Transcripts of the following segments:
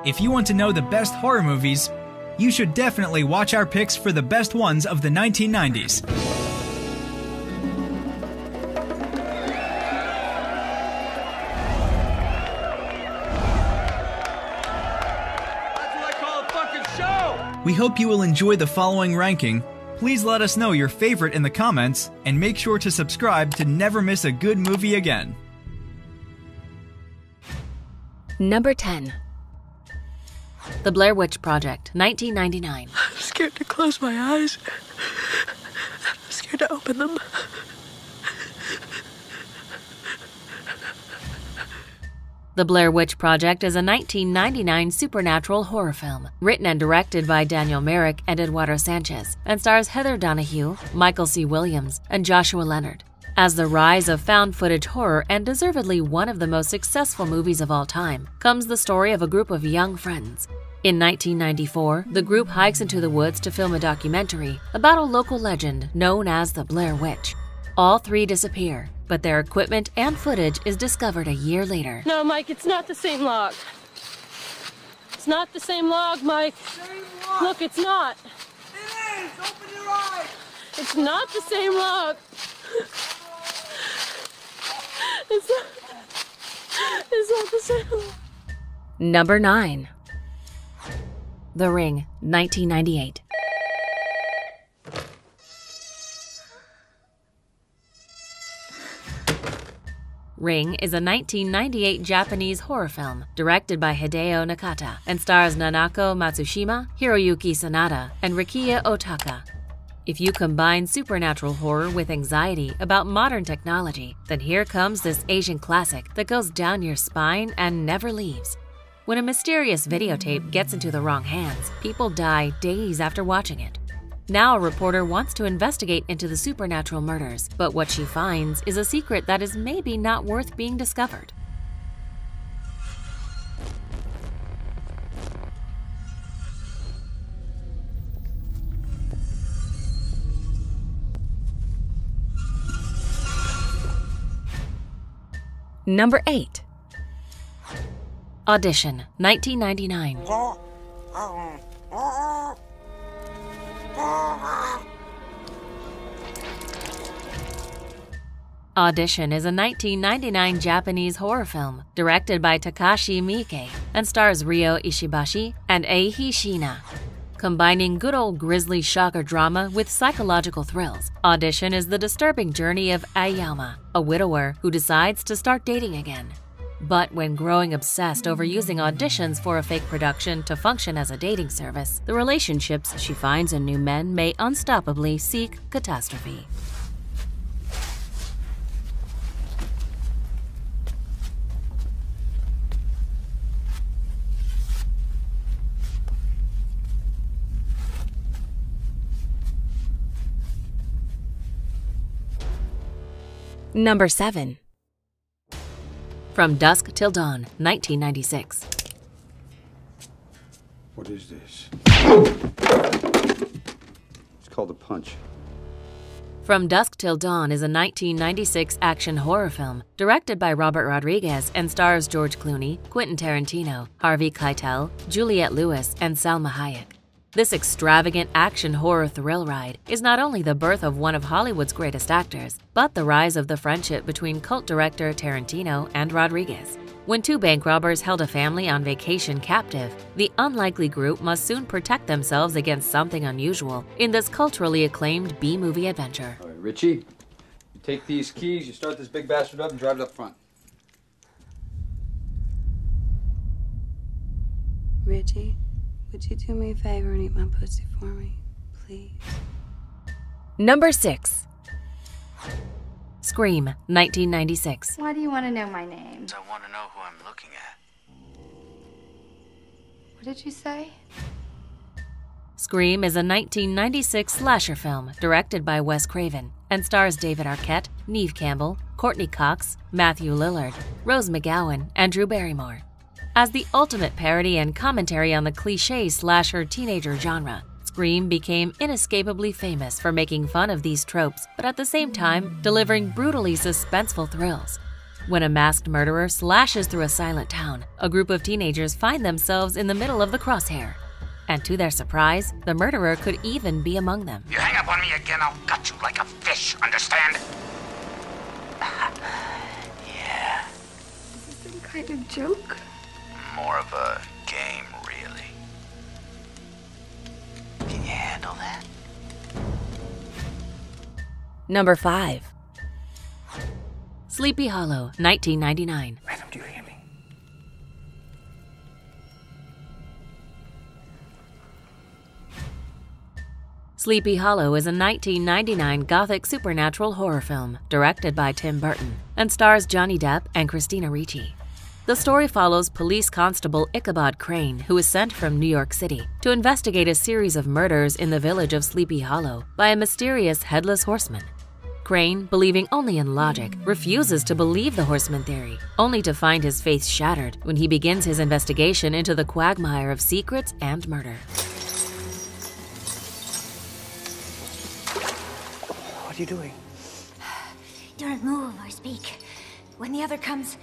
If you want to know the best horror movies, you should definitely watch our picks for the best ones of the 1990s. That's what I call a fucking show! We hope you will enjoy the following ranking. Please let us know your favorite in the comments, and make sure to subscribe to never miss a good movie again. Number 10. The Blair Witch Project, 1999. I'm scared to close my eyes. I'm scared to open them. The Blair Witch Project is a 1999 supernatural horror film, written and directed by Daniel Myrick and Eduardo Sanchez, and stars Heather Donahue, Michael C. Williams, and Joshua Leonard. As the rise of found-footage horror and deservedly one of the most successful movies of all time, comes the story of a group of young friends. In 1994, the group hikes into the woods to film a documentary about a local legend known as the Blair Witch. All three disappear, but their equipment and footage is discovered a year later. No, Mike, it's not the same log. It's not the same log, Mike. Same one. Look, it's not. It is! Open your eyes! It's not the same log. It's not the same log. Number 9. The Ring, 1998. Ring is a 1998 Japanese horror film directed by Hideo Nakata and stars Nanako Matsushima, Hiroyuki Sanada, and Rikiya Otaka. If you combine supernatural horror with anxiety about modern technology, then here comes this Asian classic that goes down your spine and never leaves. When a mysterious videotape gets into the wrong hands, people die days after watching it. Now a reporter wants to investigate into the supernatural murders, but what she finds is a secret that is maybe not worth being discovered. Number 8. Audition, 1999. Audition is a 1999 Japanese horror film directed by Takashi Miike and stars Ryo Ishibashi and Eihi Shiina. Combining good old grisly shocker drama with psychological thrills, Audition is the disturbing journey of Aoyama, a widower who decides to start dating again. But when growing obsessed over using auditions for a fake production to function as a dating service, the relationships she finds in new men may unstoppably seek catastrophe. Number 7. From Dusk Till Dawn, 1996. What is this? It's called a punch. From Dusk Till Dawn is a 1996 action horror film directed by Robert Rodriguez and stars George Clooney, Quentin Tarantino, Harvey Keitel, Juliette Lewis, and Salma Hayek. This extravagant action horror thrill ride is not only the birth of one of Hollywood's greatest actors, but the rise of the friendship between cult director Tarantino and Rodriguez. When two bank robbers held a family on vacation captive, the unlikely group must soon protect themselves against something unusual in this culturally acclaimed B-movie adventure. All right, Richie, you take these keys, you start this big bastard up and drive it up front. Richie, would you do me a favor and eat my pussy for me, please? Number 6. Scream, 1996. Why do you want to know my name? I want to know who I'm looking at. What did you say? Scream is a 1996 slasher film directed by Wes Craven and stars David Arquette, Neve Campbell, Courtney Cox, Matthew Lillard, Rose McGowan, and Drew Barrymore. As the ultimate parody and commentary on the cliché slasher teenager genre, Scream became inescapably famous for making fun of these tropes, but at the same time delivering brutally suspenseful thrills. When a masked murderer slashes through a silent town, a group of teenagers find themselves in the middle of the crosshair. And to their surprise, the murderer could even be among them. You hang up on me again, I'll gut you like a fish, understand? Yeah, Is this some kind of joke? more of a game, really. Can you handle that? Number 5. Sleepy Hollow, 1999. Random, do you hear me? Sleepy Hollow is a 1999 gothic supernatural horror film directed by Tim Burton and stars Johnny Depp and Christina Ricci. The story follows police constable Ichabod Crane, who is sent from New York City to investigate a series of murders in the village of Sleepy Hollow by a mysterious headless horseman. Crane, believing only in logic, refuses to believe the horseman theory, only to find his faith shattered when he begins his investigation into the quagmire of secrets and murder. What are you doing? Don't move or speak. When the other comes,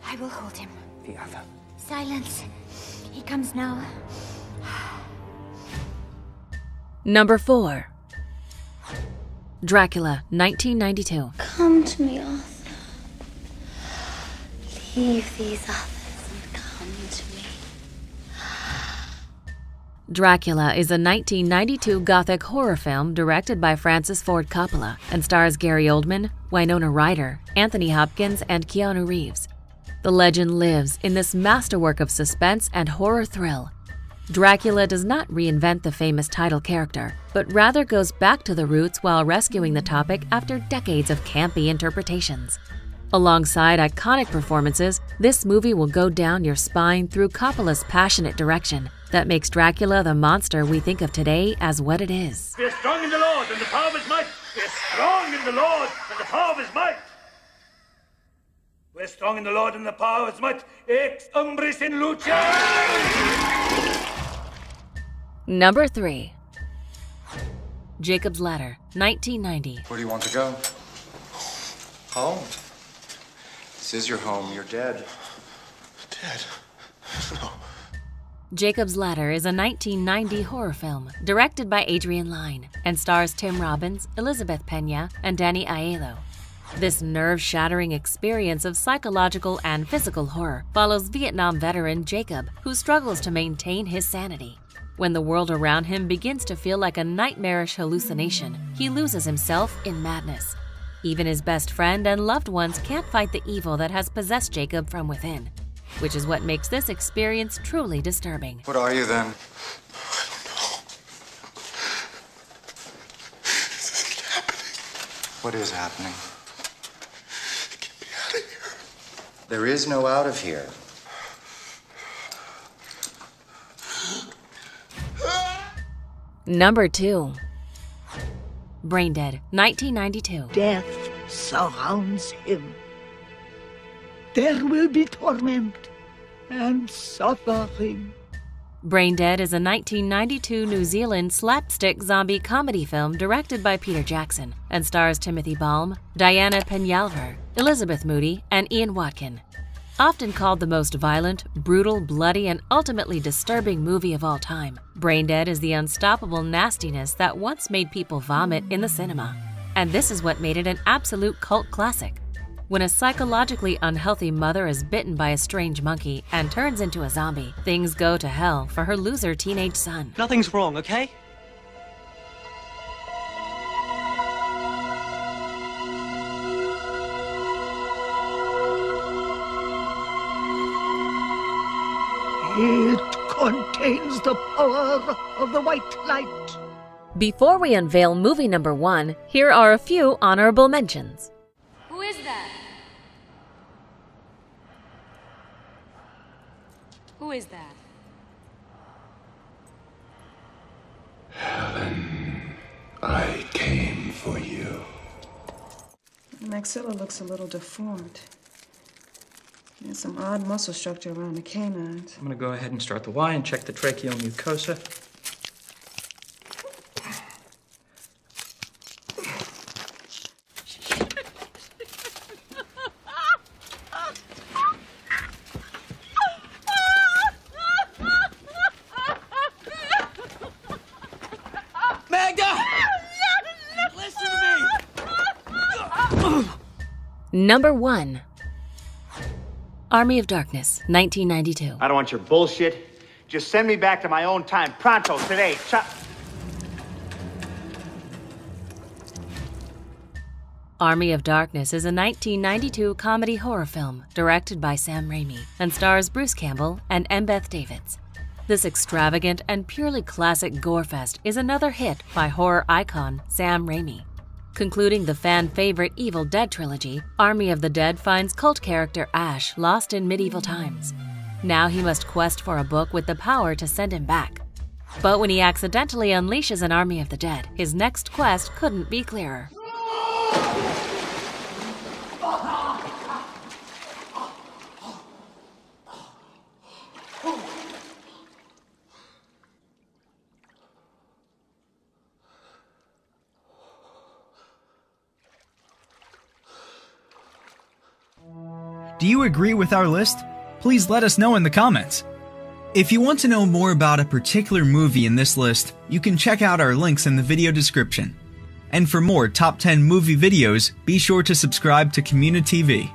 I will hold him. The other? Silence. He comes now. Number 4. Dracula, 1992. Come to me, Arthur. Leave these others and come to me. Dracula is a 1992 gothic horror film directed by Francis Ford Coppola and stars Gary Oldman, Winona Ryder, Anthony Hopkins, and Keanu Reeves. The legend lives in this masterwork of suspense and horror thrill. Dracula does not reinvent the famous title character, but rather goes back to the roots while rescuing the topic after decades of campy interpretations. Alongside iconic performances, this movie will go down your spine through Coppola's passionate direction that makes Dracula the monster we think of today as what it is. Be strong in the Lord and the power of his might. Be strong in the Lord and the power of his might. We're strong in the Lord and the power of his might. Ex umbris in luce. Number 3. Jacob's Ladder, 1990. Where do you want to go? Home. This is your home. You're dead. Dead? No. Jacob's Ladder is a 1990 horror film directed by Adrian Lyne and stars Tim Robbins, Elizabeth Pena, and Danny Aiello. This nerve-shattering experience of psychological and physical horror follows Vietnam veteran Jacob, who struggles to maintain his sanity. When the world around him begins to feel like a nightmarish hallucination, he loses himself in madness. Even his best friend and loved ones can't fight the evil that has possessed Jacob from within, which is what makes this experience truly disturbing. What are you then? I don't know. This isn't happening. What is happening? Get me out of here. There is no out of here. Number 2. Braindead, 1992. Death surrounds him. There will be torment and suffering. Braindead is a 1992 New Zealand slapstick zombie comedy film directed by Peter Jackson and stars Timothy Balm, Diana Peñalver, Elizabeth Moody, and Ian Watkin. Often called the most violent, brutal, bloody, and ultimately disturbing movie of all time, Braindead is the unstoppable nastiness that once made people vomit in the cinema. And this is what made it an absolute cult classic. When a psychologically unhealthy mother is bitten by a strange monkey and turns into a zombie, things go to hell for her loser teenage son. Nothing's wrong, okay? It contains the power of the white light. Before we unveil movie number 1, here are a few honorable mentions. Who is that? Who is that? Helen, I came for you. The maxilla looks a little deformed. There's some odd muscle structure around the canines. I'm gonna go ahead and start the Y and check the tracheal mucosa. Number 1. Army of Darkness, 1992. I don't want your bullshit. Just send me back to my own time. Pronto, today. Army of Darkness is a 1992 comedy horror film directed by Sam Raimi and stars Bruce Campbell and Embeth Davidtz. This extravagant and purely classic gorefest is another hit by horror icon Sam Raimi. Concluding the fan-favorite Evil Dead trilogy, Army of the Dead finds cult character Ash lost in medieval times. Now he must quest for a book with the power to send him back. But when he accidentally unleashes an army of the dead, his next quest couldn't be clearer. Do you agree with our list? Please let us know in the comments. If you want to know more about a particular movie in this list, you can check out our links in the video description. And for more top 10 movie videos, be sure to subscribe to communiTV.